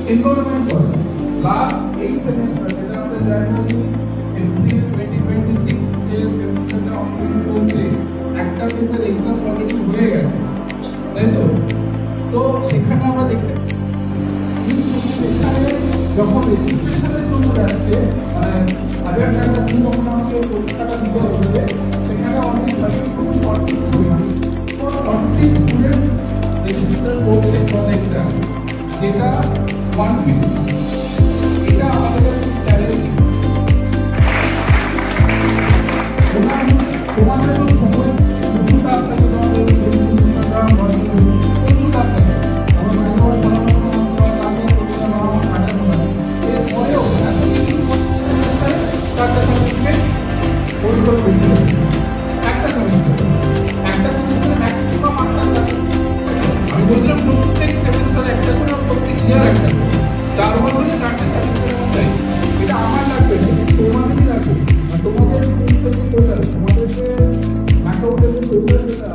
Enrolment করে last এই semester যেটা আমাদের জানুয়ারি এপ্রিল 2026 যে সেমিস্টারটা অনগোয়িং চলছে একটা ফেজের এক্সাম অলরেডি হয়ে গেছে, তাই তো? তো সেখানে আমরা দেখতে কিন্তু সেখানে যখন রেজিস্ট্রেশনের জন্য যাচ্ছে মানে 1000 টাকা দিয়ে যখন আমাকে পরীক্ষাটা দিতে হচ্ছে সেখানে অনেক ভাবে খুব 40 স্টুডেন্ট তো 40 স্টুডেন্ট রেজিস্টার করছে ফর এক্সাম যেটা 150 এটা আমাদের কাছে চ্যালেঞ্জিং। তোমাদের তো সময় প্রচুর কাজ থাকে, তোমাদের ইনস্টাগ্রাম প্রচুর কাজ থাকে, আমার মনে হয় এরপরেও এত কিছু চারটা সার্টিফিকেট পরিবার বেশি একটা সেমিস্টারে ম্যাক্সিমাম 8টা সার্টিফিকেট। আমি বলছিলাম প্রত্যেক সেমিস্টারে একটা করে, প্রত্যেক ইয়ার একটা করে, 4 বছরে 4টে সার্টিফিকেট চাই। এটা আমার লাগবে না, তোমাদেরই লাগবে। তোমাদের তোমাদের যে অ্যাকাউন্টের যে পেপার যেটা